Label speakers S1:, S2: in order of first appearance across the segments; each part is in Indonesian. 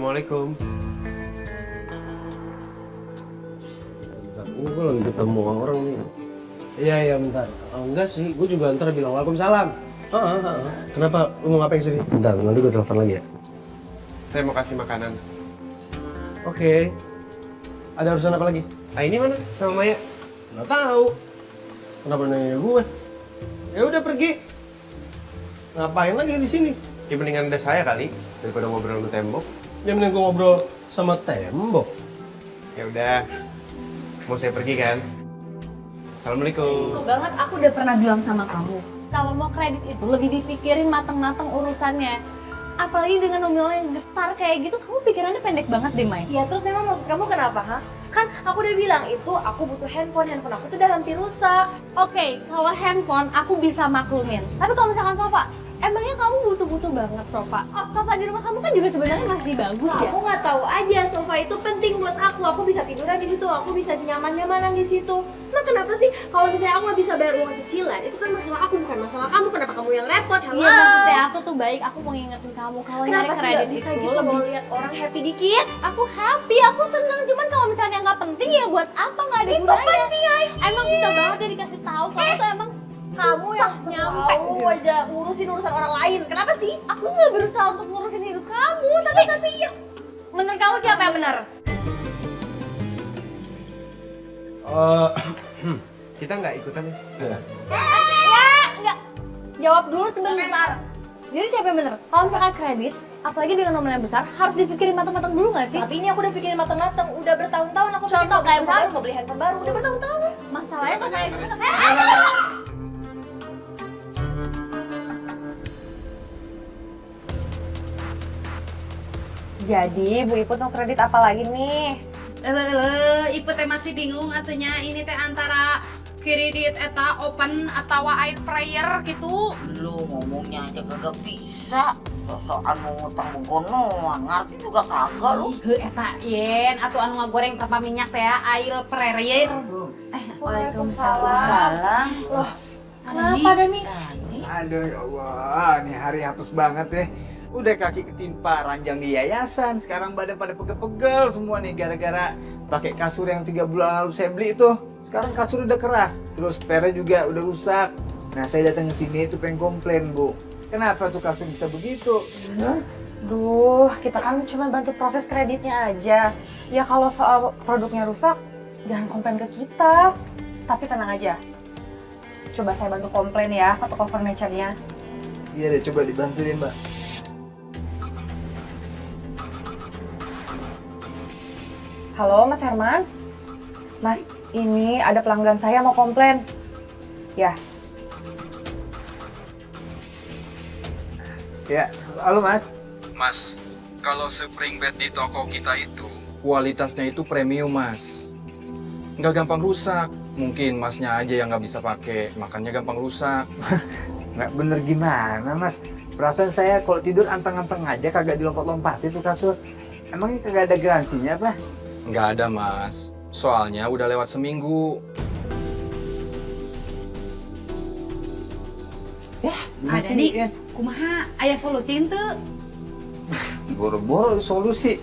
S1: Assalamualaikum.
S2: Bentar, ini gue lagi ketemu orang nih. Iya, bentar. Oh, enggak sih, gue juga ntar bilang waalaikumsalam. Kenapa? Lu mau ngapain sini? Bentar, nanti gue telepon lagi ya.
S1: Saya mau kasih makanan.
S2: Oke. Ada urusan apa lagi?
S1: Ah, ini mana? Sama Maya?
S2: Nggak tahu. Kenapa nanya gue? Ya udah pergi. Ngapain lagi di sini?
S1: Ya mendingan ada saya kali daripada ngobrol sama tembok.
S2: Ya mending gue ngobrol sama tembok.
S1: Ya udah. Mau saya pergi kan? Assalamualaikum.
S3: Kok banget aku udah pernah bilang sama kamu, kalau mau kredit itu lebih dipikirin matang-matang urusannya. Apalagi dengan nominal yang besar kayak gitu, kamu pikirannya pendek banget deh, Mai.
S4: Ya terus emang maksud kamu kenapa, ha? Kan aku udah bilang itu aku butuh handphone aku tuh udah hampir rusak.
S3: Oke, kalau handphone aku bisa maklumin. Tapi kalau misalkan sofa, emangnya kamu butuh-butuh banget sofa? Oh, sofa di rumah kamu kan juga sebenarnya masih bagus ya?
S4: Aku nggak tahu aja sofa itu penting buat aku bisa tiduran di situ, aku bisa nyaman-nyamanan di situ. Nah kenapa sih kalau misalnya aku nggak bisa bayar uang cicilan, itu kan masalah aku bukan masalah kamu. Kenapa kamu yang repot? Halo?
S3: Iya, maksudnya aku tuh baik, aku mau ngingetin kamu kalau nyari
S4: Kenapa sih
S3: kredit
S4: nggak bisa
S3: itu
S4: gitu
S3: lebih.
S4: mau lihat orang happy dikit?
S3: Aku happy, aku seneng. Cuman kalau misalnya nggak penting ya buat apa, nggak ada gunanya.
S4: Penting aja.
S3: Emang susah banget ya dikasih tahu kamu tuh emang
S4: Kamu yang
S3: nyampe
S4: kamu aja ngurusin urusan orang lain. Kenapa sih?
S3: aku sudah berusaha untuk ngurusin hidup kamu, tapi ya, menurut kamu siapa yang benar?
S1: Kita nggak ikutan ya?
S3: Enggak. Jawab dulu sebentar. Jadi siapa yang benar? Kalau misalkan kredit, apalagi dengan nominal yang besar, harus dipikirin matang-matang dulu nggak sih?
S4: Tapi ini aku udah pikirin matang-matang, udah bertahun-tahun aku
S3: Contoh,
S4: pikirin
S3: kayak
S4: mau beli handphone baru, mau beli handphone baru, udah bertahun-tahun.
S3: Masalahnya tuh kayak gimana?
S4: Jadi Bu Iput mau kredit apa lagi nih?
S5: Ibu teh masih bingung atunya ini teh antara kredit eta open atau air prayer gitu.
S6: Lu ngomongnya aja kagak bisa. Sosokan mau ngutang begono, ngerti juga kagak lu.
S5: Heuh eta yen atuh anu ngagoreng tanpa minyak teh air prayer.
S4: Waalaikumsalam.
S6: Salam.
S4: Kenapa ada nih?
S7: Aduh ya Allah, nih hari hapus banget ya. Udah kaki ketimpa ranjang di yayasan, sekarang badan pada pegel-pegel semua nih gara-gara pakai kasur yang 3 bulan lalu saya beli itu. Sekarang kasur udah keras, terus spare juga udah rusak. Nah saya datang ke sini itu pengen komplain Bu. Kenapa tuh kasur bisa begitu?
S4: Duh, kita kan cuma bantu proses kreditnya aja. Ya kalau soal produknya rusak, jangan komplain ke kita. Tapi tenang aja. Coba saya bantu komplain ya ke toko furniture-nya.
S7: Iya deh, coba dibantuin Mbak.
S4: Halo Mas Herman. Mas, ini ada pelanggan saya mau komplain. Ya,
S7: Ya, halo Mas.
S8: Mas, kalau spring bed di toko kita itu kualitasnya itu premium, Mas. Nggak gampang rusak. Mungkin Masnya aja yang nggak bisa pakai, makanya gampang rusak.
S7: Nggak bener gimana Mas? Perasaan saya kalau tidur anteng-anteng aja kagak dilompat-lompat itu kasur. Emangnya kagak ada garansinya apa?
S8: Nggak ada, Mas. Soalnya udah lewat seminggu.
S5: Ada nih. Kumaha aya solusi teu?
S7: Boro-boro solusi.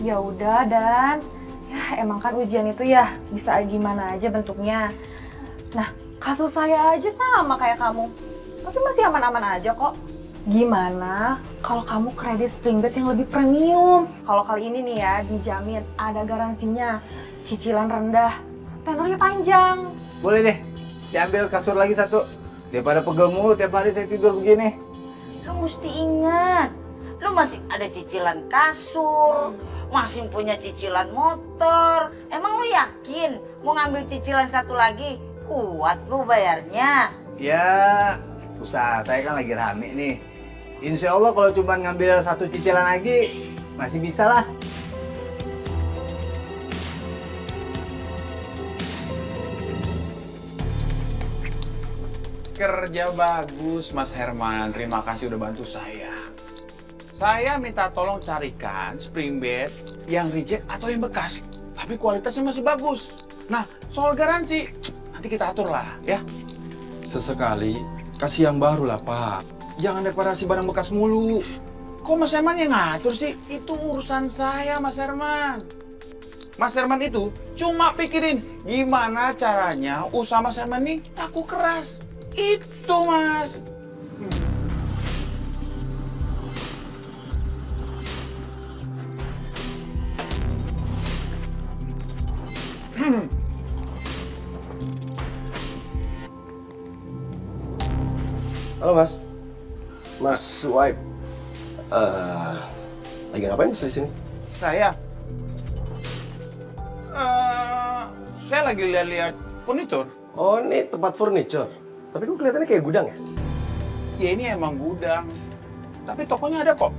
S4: ya udah Dan. Ya emang kan ujian itu ya bisa gimana aja bentuknya. Nah, kasus saya aja sama kayak kamu. Tapi masih aman-aman aja kok. Gimana kalau kamu kredit spring bed yang lebih premium? Kalau kali ini nih ya dijamin ada garansinya, cicilan rendah, tenornya panjang.
S7: Boleh deh, diambil kasur lagi satu. Daripada pegel mulu tiap hari saya tidur begini.
S6: Lu mesti ingat, lu masih ada cicilan kasur, masih punya cicilan motor. Emang lu yakin mau ngambil cicilan satu lagi? Kuat lu bayarnya.
S7: Ya, usaha saya kan lagi rame nih. Insya Allah kalau cuma ngambil satu cicilan lagi, masih bisa lah.
S9: Kerja bagus Mas Herman, terima kasih udah bantu saya. Saya minta tolong carikan spring bed yang reject atau yang bekas, tapi kualitasnya masih bagus. Nah, soal garansi, nanti kita atur lah ya.
S8: Sesekali, kasih yang baru lah, Pak. Jangan reparasi barang bekas mulu.
S9: Kok Mas Herman yang ngatur sih? Itu urusan saya, Mas Herman. Mas Herman itu cuma pikirin gimana caranya usaha Mas Herman nih laku keras. Itu, Mas.
S2: Halo Mas. Mas Suaib. Lagi ngapain Mas di sini?
S9: Saya saya lagi lihat-lihat furnitur.
S2: Oh, ini tempat furniture. Tapi kok kelihatannya kayak gudang ya?
S9: Ya ini emang gudang. Tapi tokonya ada kok.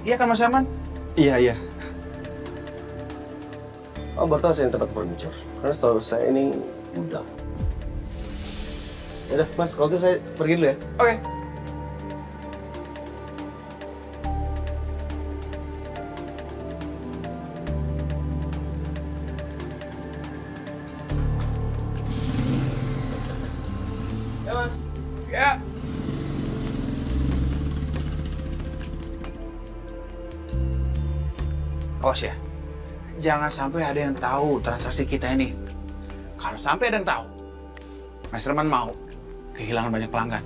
S9: Iya kan Mas Herman?
S8: Iya.
S2: Oh, baru tahu saya ini tempat furniture. Karena setahu saya ini gudang. Ya udah, Mas, kalau itu saya pergi dulu ya.
S9: Oke.
S2: Ya, Mas.
S9: Ya. Awas ya. Jangan sampai ada yang tahu transaksi kita ini. Kalau sampai ada yang tahu, Mas Herman mau kehilangan banyak pelanggan.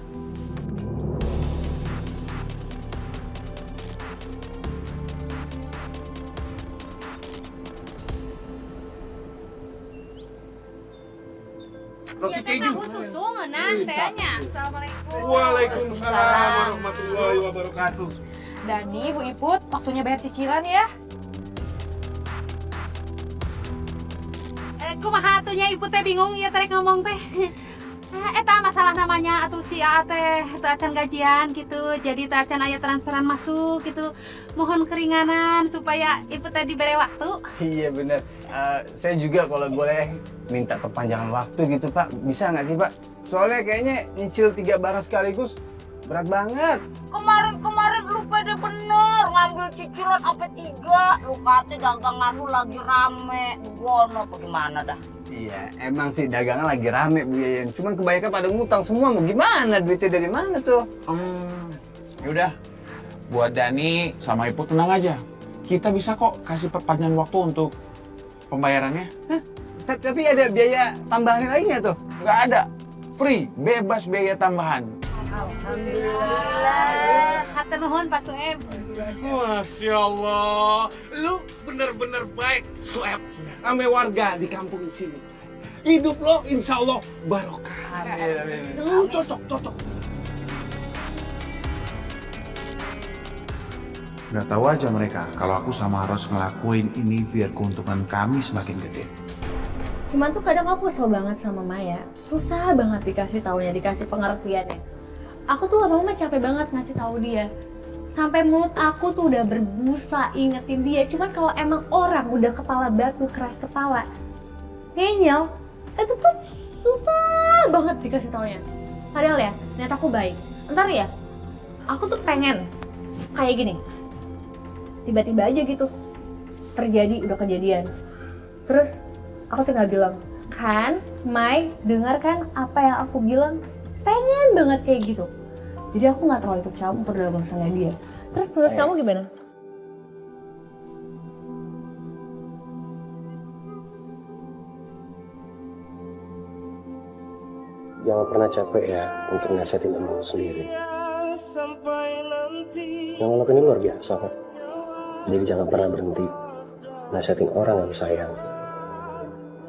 S5: Iya teh mah susu ngeunang tehnya. Assalamualaikum.
S1: Waalaikumsalam warahmatullahi wabarakatuh.
S4: Dani, Bu Iput, waktunya bayar cicilan ya.
S5: Kumaha atunya ibu teh bingung ya tarik ngomong teh. Eta masalah namanya atuh si A teh teu acan gajian gitu. Jadi teu acan aya transferan masuk gitu. Mohon keringanan supaya ibu teh diberi waktu.
S7: Iya bener. Saya juga kalau boleh minta perpanjangan waktu gitu Pak. Bisa nggak sih Pak? Soalnya kayaknya nyicil 3 barang sekaligus berat banget.
S6: Kemarin lu pada bener ngambil cicilan apa 3. Lu kata dagangan lu lagi rame. Gono apa gimana dah?
S7: Iya, emang sih dagangan lagi rame Bu Yayan. Cuman kebanyakan pada ngutang semua. Mau gimana? Duitnya dari mana tuh?
S9: Yaudah, buat Dani sama Ibu tenang aja. Kita bisa kok kasih perpanjangan waktu untuk pembayarannya.
S7: Tapi ada biaya tambahan lainnya tuh?
S9: Nggak ada. Free, bebas biaya tambahan.
S5: Alhamdulillah. Hatur nuhun Pak Sueb.
S1: Masya Allah, lu bener-bener baik, Sueb. Ame warga di kampung sini. Hidup lo insya Allah barokah. Lu cocok.
S9: Nggak tahu aja mereka kalau aku sama Ros ngelakuin ini biar keuntungan kami semakin gede.
S3: Cuman tuh kadang aku kesel banget sama Maya. Susah banget dikasih taunya, dikasih pengertiannya. Aku tuh lama-lama capek banget ngasih tahu dia. Sampai mulut aku tuh udah berbusa ingetin dia. Cuman kalau emang orang udah kepala batu, keras kepala, ngeyel, itu tuh susah banget dikasih taunya. Padahal ya, niat aku baik. Ntar ya, aku tuh pengen kayak gini. Tiba-tiba aja gitu terjadi, udah kejadian. Terus aku tinggal bilang, kan, Mai, dengar kan apa yang aku bilang? Pengen banget kayak gitu. Jadi aku nggak terlalu ikut campur dalam urusannya dia. Terus menurut kamu gimana?
S2: Jangan pernah capek ya untuk nasihatin temen lu sendiri. Yang lo lakuin ini luar biasa kok. Jadi jangan pernah berhenti nasihatin orang yang lu sayang.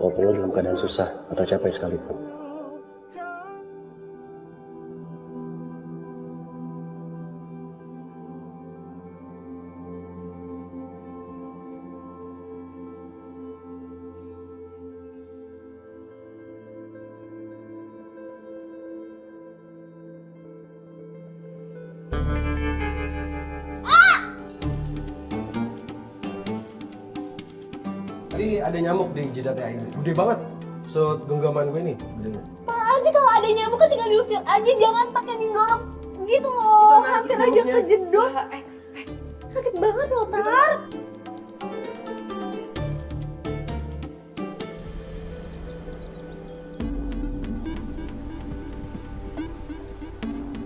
S2: Walaupun lo dalam keadaan susah atau capek sekalipun. Tadi ada nyamuk di jidatnya Aida. Gede banget. Segenggaman gue nih. Gedenya.
S3: Aja kalau ada nyamuk kan tinggal diusir aja, jangan pakai didorong gitu loh. Hampir aja kejedot. Sakit banget loh, Tar.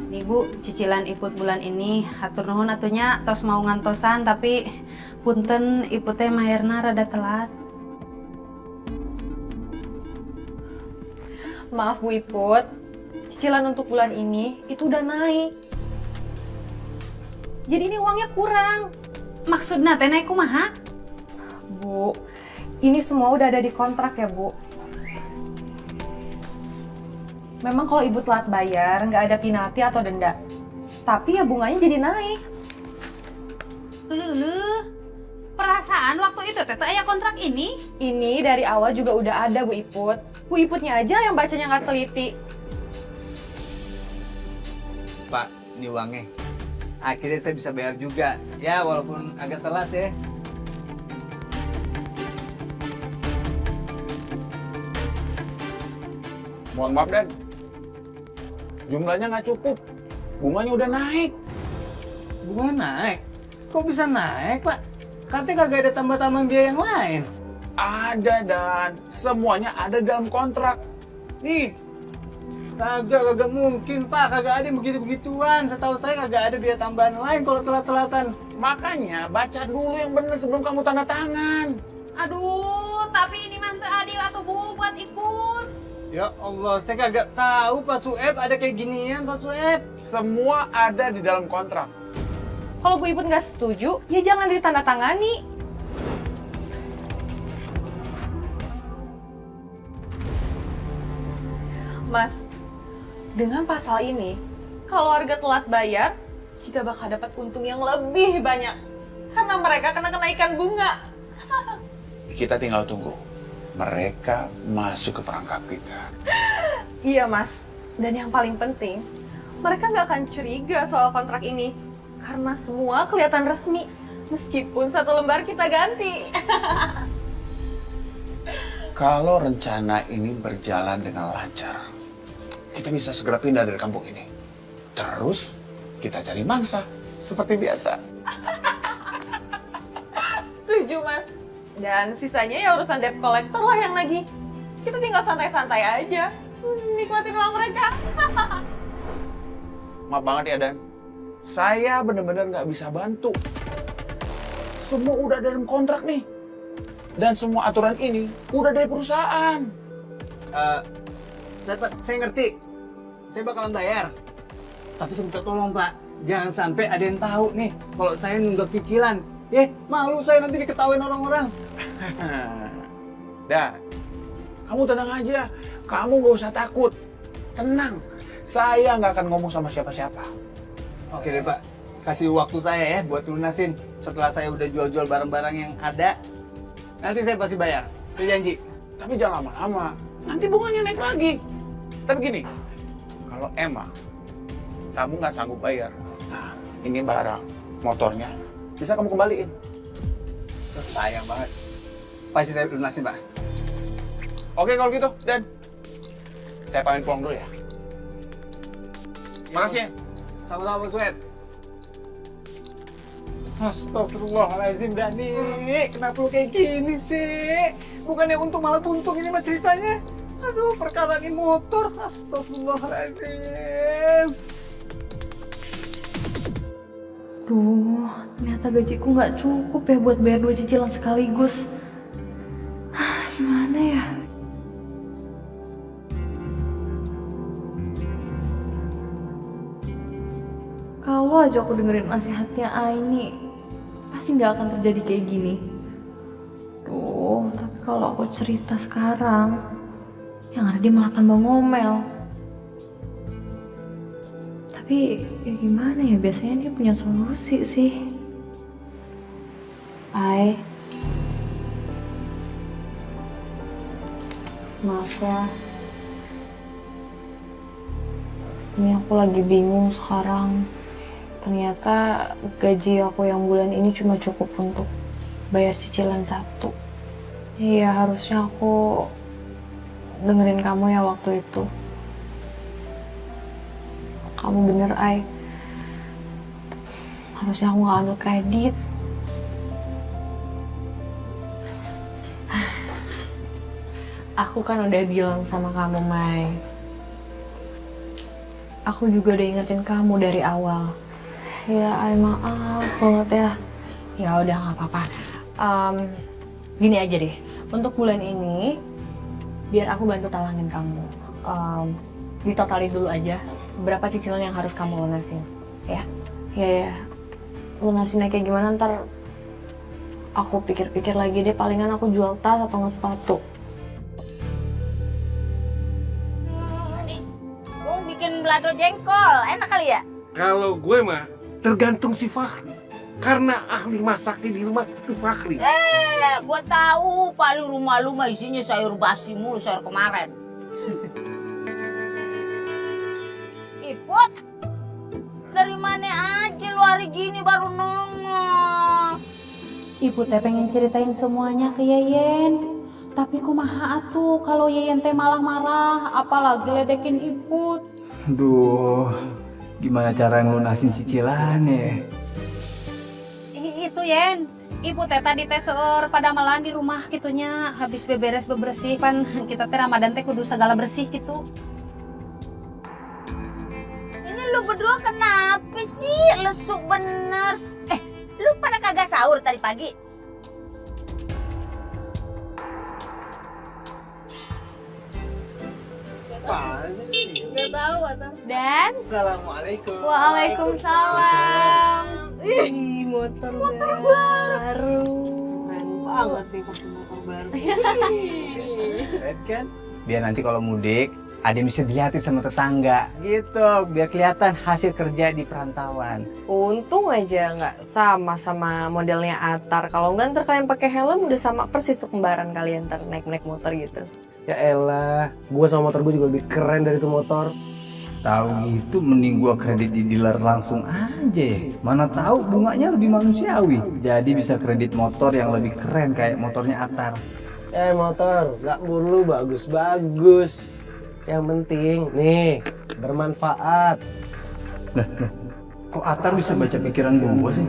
S5: Nih ibu cicilan iput bulan ini. Hatur nuhun atunya tos mau ngantosan tapi punten ibu teh mahirna rada telat.
S4: Maaf Bu Iput, cicilan untuk bulan ini itu udah naik. Jadi ini uangnya kurang.
S5: Maksudna teh naik kumaha?
S4: Bu, ini semua udah ada di kontrak ya Bu. Memang kalau ibu telat bayar nggak ada penalti atau denda. Tapi ya bunganya jadi naik.
S5: Luluh, perasaan waktu itu teh aya kontrak ini?
S4: Ini dari awal juga udah ada Bu Iput. Bu Iputnya aja yang bacanya nggak teliti.
S7: Pak, ini uangnya. Akhirnya saya bisa bayar juga. Ya, walaupun agak telat ya.
S9: Mohon maaf, Dan. Jumlahnya nggak cukup. Bunganya udah naik.
S7: Bunga naik? Kok bisa naik, Pak? Katanya kagak ada tambah-tambahan biaya yang lain.
S9: Ada, Dan. Semuanya ada dalam kontrak. Nih,
S7: Kagak mungkin, Pak. Kagak ada yang begitu-begituan. Setahu saya kagak ada biaya tambahan lain kalau telat-telatan.
S9: makanya baca dulu yang bener sebelum kamu tanda tangan.
S5: Aduh, tapi ini mah teu adil atuh Bu buat Iput.
S7: Ya Allah, saya kagak tahu Pak Sueb ada kayak ginian, Pak Sueb.
S9: Semua ada di dalam kontrak.
S4: Kalau Bu Iput nggak setuju, ya jangan ditandatangani. Mas, dengan pasal ini, kalau warga telat bayar, kita bakal dapat untung yang lebih banyak. Karena mereka kena kenaikan bunga.
S9: Kita tinggal tunggu. Mereka masuk ke perangkap kita.
S4: Iya, Mas. Dan yang paling penting, mereka nggak akan curiga soal kontrak ini. Karena semua kelihatan resmi. Meskipun satu lembar kita ganti.
S9: Kalau rencana ini berjalan dengan lancar, kita bisa segera pindah dari kampung ini. Terus kita cari mangsa seperti biasa.
S4: Setuju, Mas. Dan sisanya ya urusan debt collector lah yang lagi. Kita tinggal santai-santai aja. Nikmatin uang mereka.
S9: Maaf banget ya, Dan. Saya benar-benar nggak bisa bantu. Semua udah dalam kontrak nih. Dan semua aturan ini udah dari perusahaan.
S7: Saya ngerti. Saya bakalan bayar. Tapi saya minta tolong, Pak. Jangan sampai ada yang tahu nih kalau saya nunggak cicilan. Malu saya nanti diketawain orang-orang.
S9: Dan, kamu tenang aja. Kamu nggak usah takut. Tenang. Saya nggak akan ngomong sama siapa-siapa.
S7: Oke deh, Pak. Kasih waktu saya ya buat lunasin. Setelah saya udah jual-jual barang-barang yang ada, nanti saya pasti bayar. Saya janji.
S9: Tapi jangan lama-lama. Nanti bunganya naik lagi. Tapi gini, kalau emang kamu nggak sanggup bayar, nah ini barang, motornya, bisa kamu kembaliin.
S7: Sayang banget. Pasti saya lunasin, Pak.
S9: Oke kalau gitu, Dan. Saya pamit pulang dulu ya. Makasih ya.
S7: Sama-sama, Pak Sued. Astagfirullahaladzim, Dani. Kenapa lu kayak gini sih? Bukannya untung malah buntung ini mah ceritanya. Aduh, perkara ini motor. Astagfirullahaladzim.
S3: Duh, ternyata gajiku nggak cukup ya buat bayar 2 cicilan sekaligus. Gimana ya? Kalau aja aku dengerin nasihatnya Aini, pasti nggak akan terjadi kayak gini. Duh, tapi kalau aku cerita sekarang, yang ada dia malah tambah ngomel. Tapi ya gimana ya, biasanya dia punya solusi sih. Maaf ya. Ini aku lagi bingung sekarang. Ternyata gaji aku yang bulan ini cuma cukup untuk bayar cicilan 1. Iya, harusnya aku dengerin kamu ya waktu itu. Kamu bener, Ai. Harusnya aku gak ambil kredit. Aku kan udah bilang sama kamu, Mai. Aku juga udah ingetin kamu dari awal.
S4: Ya, maaf banget ya.
S3: Ya udah nggak apa-apa. Gini aja deh. Untuk bulan ini, biar aku bantu talangin kamu. Ditotalin dulu aja berapa cicilan yang harus kamu lunasin, ya?
S4: Ya. Lunasinnya kayak gimana ntar aku pikir-pikir lagi deh, palingan aku jual tas atau nggak sepatu.
S6: Mau bikin belado jengkol, enak kali ya?
S1: Kalau gue mah tergantung si Fahri. Karena ahli masaknya di rumah itu Fahri.
S6: Gua tahu paling rumah lu mah isinya sayur basi mulu, sayur kemarin. Iput, dari mana aja lu hari gini baru nongol?
S5: Ibu teh pengen ceritain semuanya ke Yeyen. Tapi kumaha atuh kalau Yeyen teh malah marah, apalagi ledekin Iput.
S7: Aduh, gimana cara ngelunasin cicilannya?
S5: Itu Yen, Ibu teh tadi teh seur pada malahan di rumah gitunya, habis beberes bebersih kan kita teh Ramadan teh kudu segala bersih gitu.
S6: Ini lu berdua kenapa sih? Lesuk bener. Lu pada kagak sahur tadi pagi?
S3: Nggak tahu, Atar. Dan?
S7: Assalamualaikum.
S3: Waalaikumsalam. Ih, motor baru.
S5: Keren banget nih motor baru.
S7: Keren kan? Biar nanti kalau mudik, ada yang bisa dilihatin sama tetangga gitu, biar kelihatan hasil kerja di perantauan.
S4: Untung aja nggak sama modelnya Atar. Kalau nggak ntar kalian pakai helm udah sama persis tuh kembaran kalian ntar naik motor gitu.
S2: Ya elah, gue sama motor gue juga lebih keren dari itu motor.
S7: Tahu gitu mending gua kredit di dealer langsung aja. Mana tahu bunganya lebih manusiawi. Jadi bisa kredit motor yang lebih keren kayak motornya Atar.
S2: Motor, gak perlu bagus-bagus. Yang penting, nih, bermanfaat.
S7: Kok Atar bisa baca pikiran gua sih?